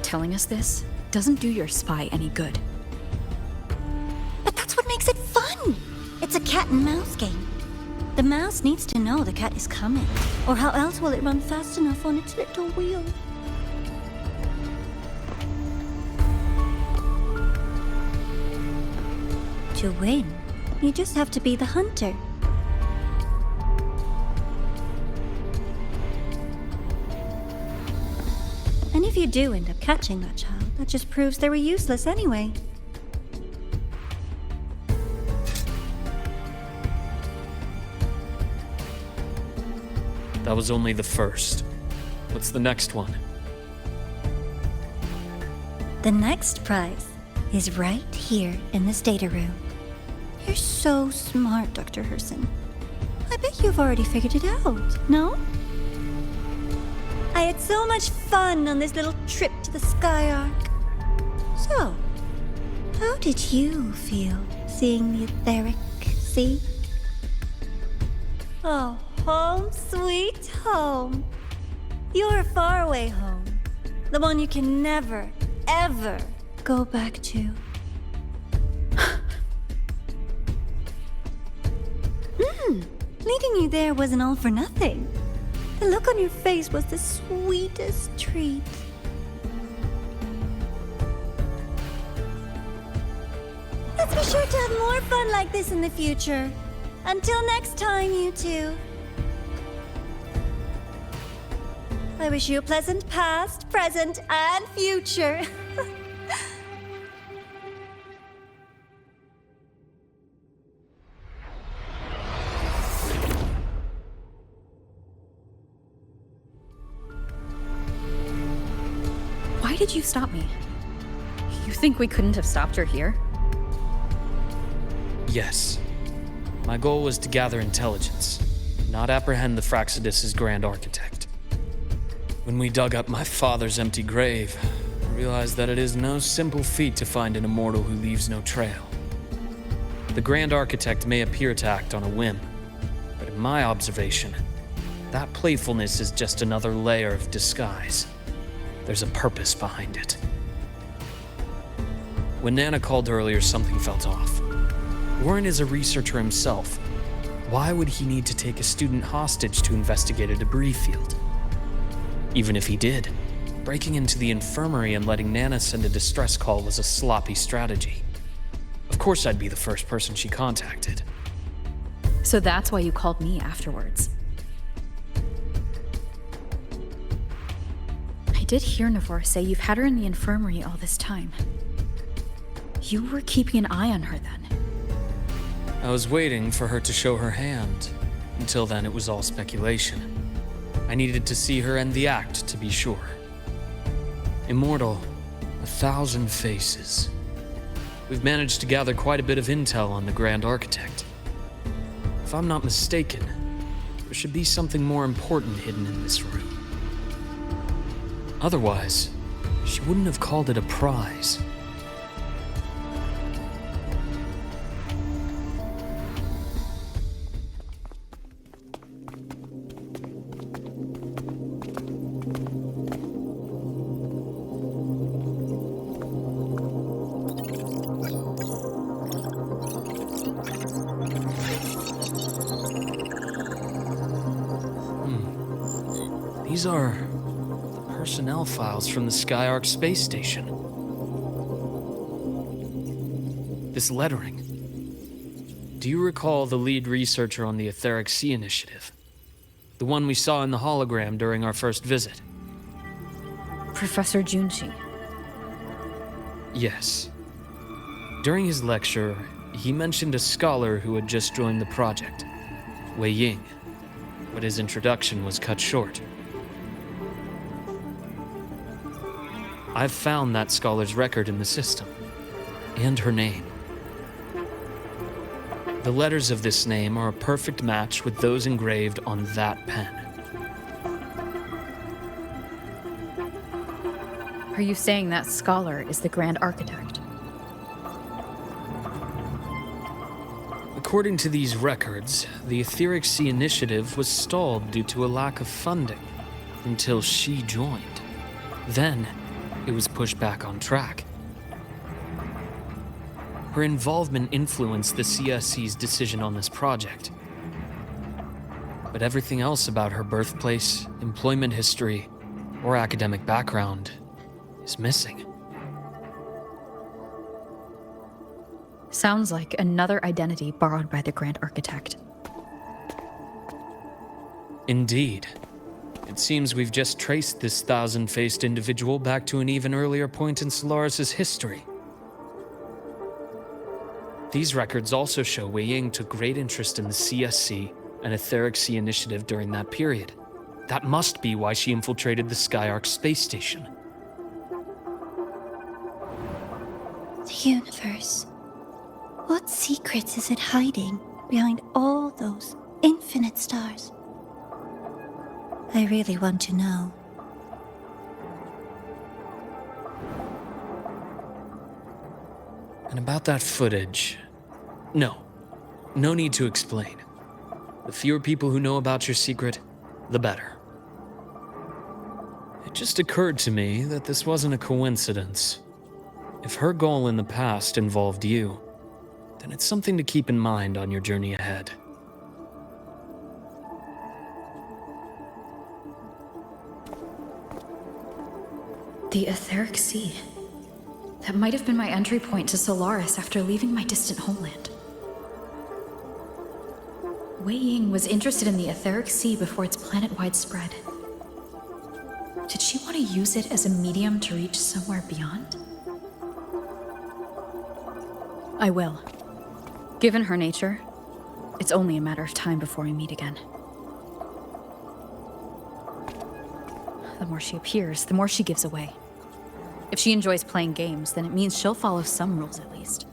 Telling us this doesn't do your spy any good. But that's what makes it fun! It's a cat and mouse game. The mouse needs to know the cat is coming, or how else will it run fast enough on its little wheel? To win, you just have to be the hunter. And if you do end up catching that child, that just proves they were useless anyway. That was only the first. What's the next one? The next prize is right here in this data room. You're so smart, Dr. Herssen. I bet you've already figured it out, no? I had so much fun on this little trip to the Sky Arc. So, how did you feel seeing the etheric sea? Oh, home sweet home. Your faraway home. The one you can never, ever go back to. Leading you there wasn't all for nothing. The look on your face was the sweetest treat. Let's be sure to have more fun like this in the future. Until next time, you two. I wish you a pleasant past, present, and future. Why did you stop me? You think we couldn't have stopped her here? Yes. My goal was to gather intelligence, not apprehend the Fractsidus' Grand Architect. When we dug up my father's empty grave, I realized that it is no simple feat to find an immortal who leaves no trail. The Grand Architect may appear to act on a whim, but in my observation, that playfulness is just another layer of disguise. There's a purpose behind it. When Nana called earlier, something felt off. Warren is a researcher himself. Why would he need to take a student hostage to investigate a debris field? Even if he did, breaking into the infirmary and letting Nana send a distress call was a sloppy strategy. Of course I'd be the first person she contacted. So that's why you called me afterwards. I did hear Navor say you've had her in the infirmary all this time. You were keeping an eye on her then. I was waiting for her to show her hand. Until then, it was all speculation. I needed to see her end the act to be sure. Immortal, 1,000 faces. We've managed to gather quite a bit of intel on the Grand Architect. If I'm not mistaken, there should be something more important hidden in this room. Otherwise, she wouldn't have called it a prize. These are personnel files from the Skyark space station. This lettering. Do you recall the lead researcher on the Etheric Sea Initiative? The one we saw in the hologram during our first visit? Professor Junshi. Yes. During his lecture, he mentioned a scholar who had just joined the project, Wei Ying, but his introduction was cut short. I've found that scholar's record in the system, and her name. The letters of this name are a perfect match with those engraved on that pen. Are you saying that scholar is the Grand Architect? According to these records, the Etheric Sea Initiative was stalled due to a lack of funding until she joined. Then, it was pushed back on track. Her involvement influenced the CSC's decision on this project. But everything else about her birthplace, employment history, or academic background is missing. Sounds like another identity borrowed by the Grand Architect. Indeed. It seems we've just traced this 1,000-faced individual back to an even earlier point in Solaris' history. These records also show Wei Ying took great interest in the CSC and Etheric Sea Initiative during that period. That must be why she infiltrated the Skyark space station. The universe. What secrets is it hiding behind all those infinite stars? I really want to know. And about that footage... No need to explain. The fewer people who know about your secret, the better. It just occurred to me that this wasn't a coincidence. If her goal in the past involved you, then it's something to keep in mind on your journey ahead. The Etheric Sea. That might have been my entry point to Solaris after leaving my distant homeland. Wei Ying was interested in the etheric sea before its planet-wide spread. Did she want to use it as a medium to reach somewhere beyond? I will. Given her nature, it's only a matter of time before we meet again. The more she appears, the more she gives away. If she enjoys playing games, then it means she'll follow some rules at least.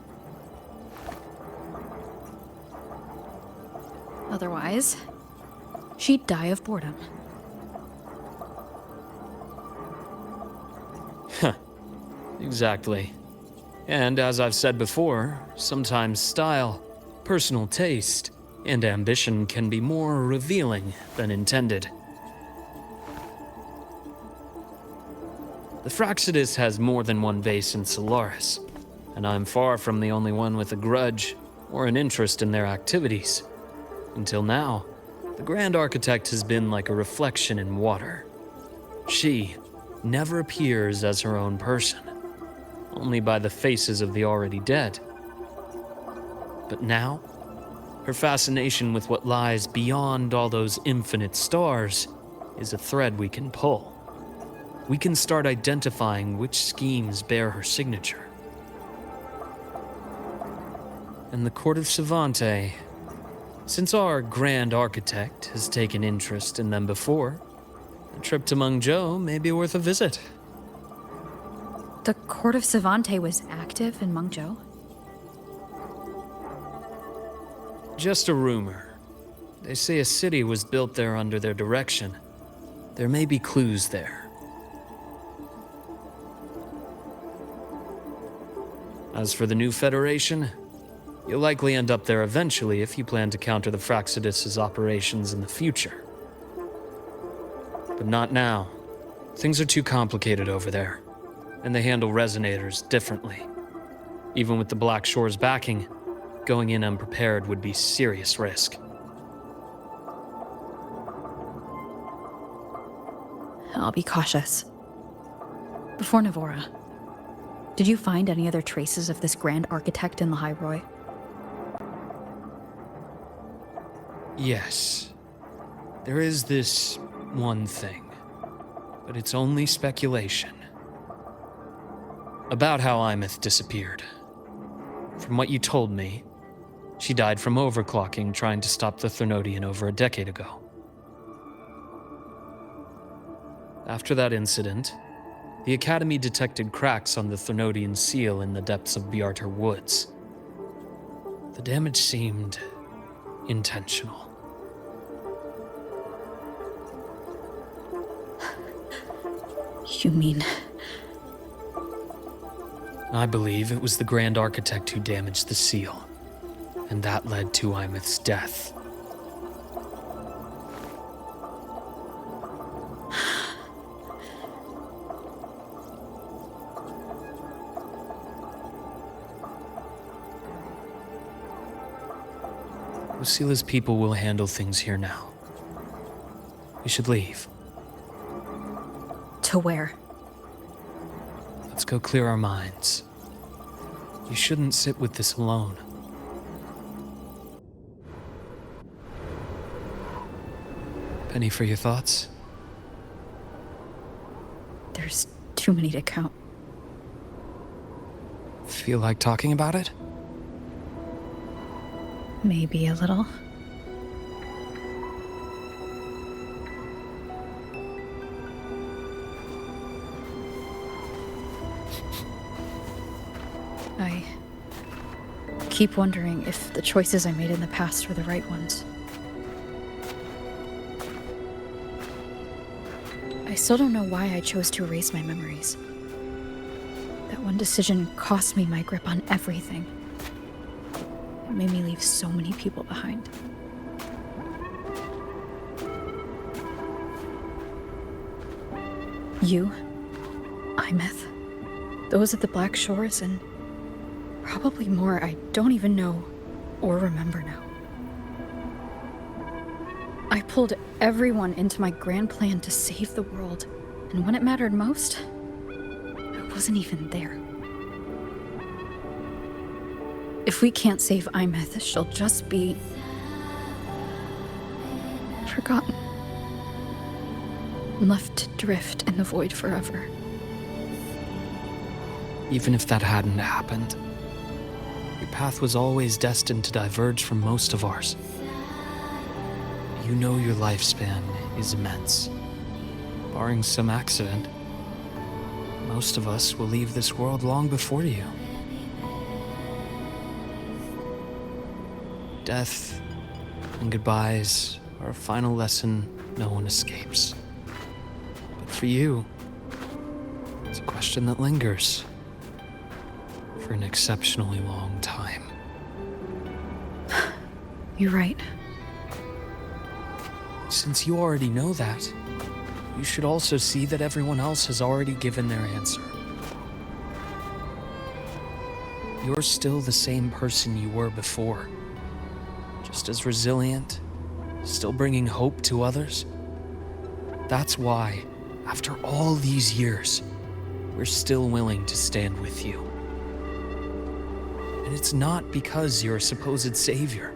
Otherwise, she'd die of boredom. Exactly. And as I've said before, sometimes style, personal taste, and ambition can be more revealing than intended. The Fractsidus has more than one base in Solaris, and I'm far from the only one with a grudge or an interest in their activities. Until now, the Grand Architect has been like a reflection in water. She never appears as her own person, only by the faces of the already dead. But now, her fascination with what lies beyond all those infinite stars is a thread we can pull. We can start identifying which schemes bear her signature. And the Court of Savante, since our Grand Architect has taken interest in them before, a trip to Mengzhou may be worth a visit. The Court of Savante was active in Mengzhou? Just a rumor. They say a city was built there under their direction. There may be clues there. As for the new Federation, you'll likely end up there eventually if you plan to counter the Fractsidus' operations in the future. But not now. Things are too complicated over there, and they handle resonators differently. Even with the Black Shore's backing, going in unprepared would be serious risk. I'll be cautious. Before Navora, did you find any other traces of this Grand Architect in Lahai-Roi? Yes. There is this one thing, but it's only speculation. About how Imeth disappeared. From what you told me, she died from overclocking trying to stop the Threnodian over a decade ago. After that incident, the Academy detected cracks on the Threnodian seal in the depths of Biarter Woods. The damage seemed intentional. You mean... I believe it was the Grand Architect who damaged the seal, and that led to Imeth's death. Lucila's people will handle things here now. We should leave. To where? Let's go clear our minds. You shouldn't sit with this alone. Penny for your thoughts? There's too many to count. Feel like talking about it? Maybe a little. I keep wondering if the choices I made in the past were the right ones. I still don't know why I chose to erase my memories. That one decision cost me my grip on everything. It made me leave so many people behind. You, Imeth, those at the Black Shores, and probably more I don't even know or remember now. I pulled everyone into my grand plan to save the world, and when it mattered most, I wasn't even there. If we can't save Imeth, she'll just be forgotten. Left to drift in the void forever. Even if that hadn't happened, your path was always destined to diverge from most of ours. You know your lifespan is immense. Barring some accident, most of us will leave this world long before you. Death and goodbyes are a final lesson no one escapes. But for you, it's a question that lingers for an exceptionally long time. You're right. Since you already know that, you should also see that everyone else has already given their answer. You're still the same person you were before. Just as resilient, still bringing hope to others. That's why, after all these years, we're still willing to stand with you. And it's not because you're a supposed savior.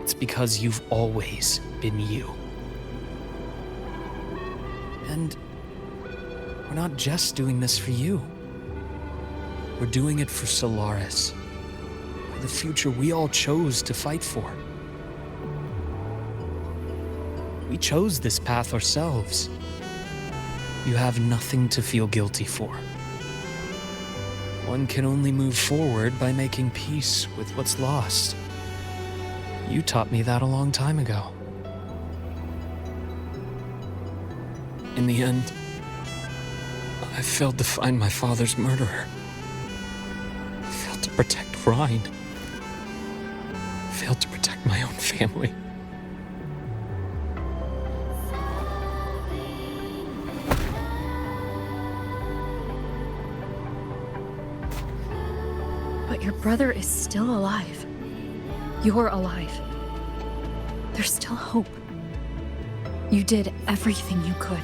It's because you've always been you. And we're not just doing this for you. We're doing it for Solaris. For the future we all chose to fight for. We chose this path ourselves. You have nothing to feel guilty for. One can only move forward by making peace with what's lost. You taught me that a long time ago. In the end, I failed to find my father's murderer. I failed to protect Rhine. I failed to protect my own family. But your brother is still alive. You're alive. There's still hope. You did everything you could.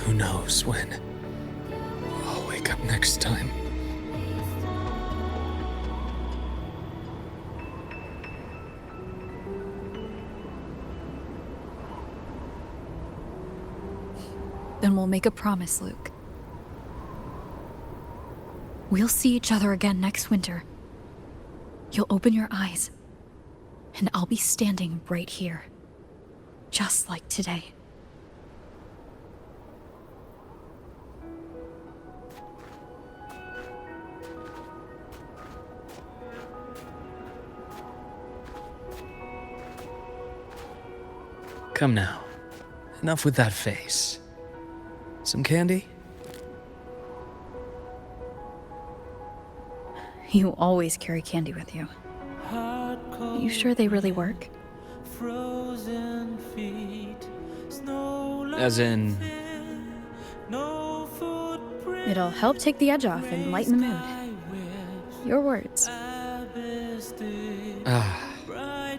Who knows when I'll wake up next time. Then we'll make a promise, Luke. We'll see each other again next winter. You'll open your eyes, and I'll be standing right here. Just like today. Come now. Enough with that face. Some candy? You always carry candy with you. You sure they really work? As in... It'll help take the edge off and lighten the mood. Your words.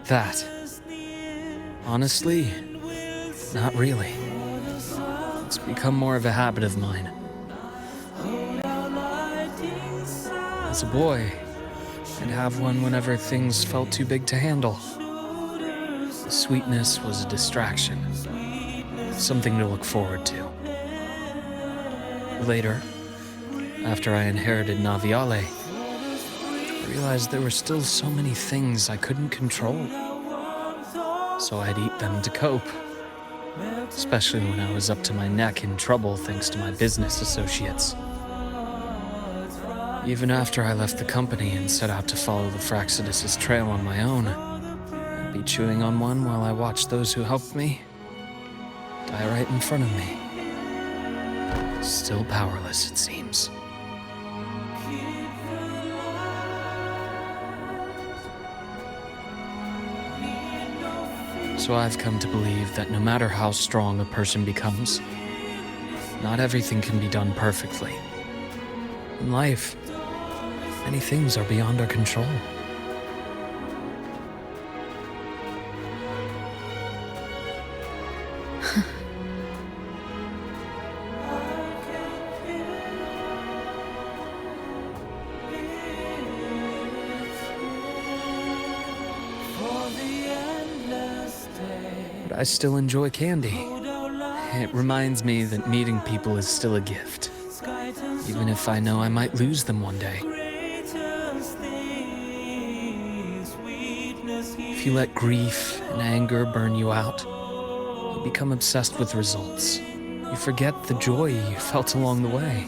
That. Honestly, not really. It's become more of a habit of mine. As a boy, I'd have one whenever things felt too big to handle. The sweetness was a distraction, something to look forward to. Later, after I inherited Naviale, I realized there were still so many things I couldn't control. So I'd eat them to cope, especially when I was up to my neck in trouble thanks to my business associates. Even after I left the company and set out to follow the Fractsidus' trail on my own, I'd be chewing on one while I watched those who helped me die right in front of me. Still powerless, it seems. So I've come to believe that no matter how strong a person becomes, not everything can be done perfectly. In life, many things are beyond our control. I still enjoy candy. It reminds me that meeting people is still a gift, even if I know I might lose them one day. If you let grief and anger burn you out, you become obsessed with results. You forget the joy you felt along the way.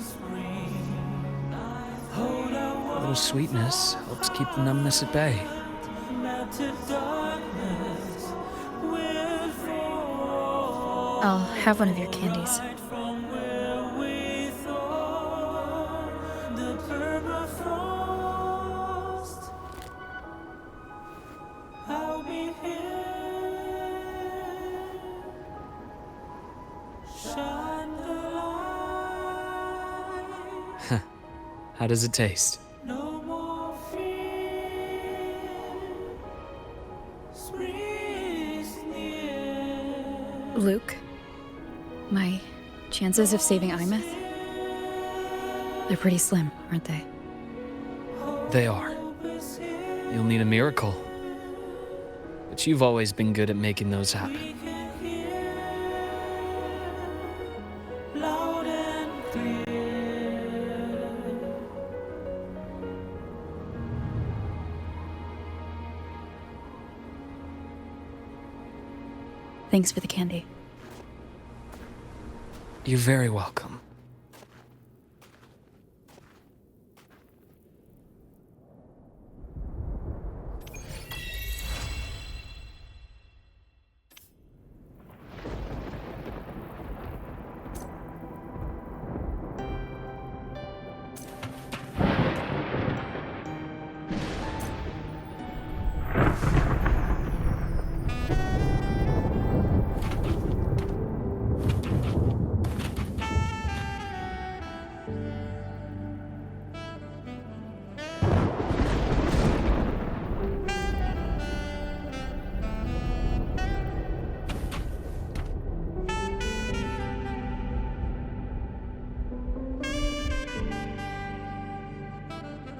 A little sweetness helps keep the numbness at bay. I'll have one of your candies. How does it taste? Luke, my chances of saving Imeth? They're pretty slim, aren't they? They are. You'll need a miracle. But you've always been good at making those happen. Thanks for the candy. You're very welcome.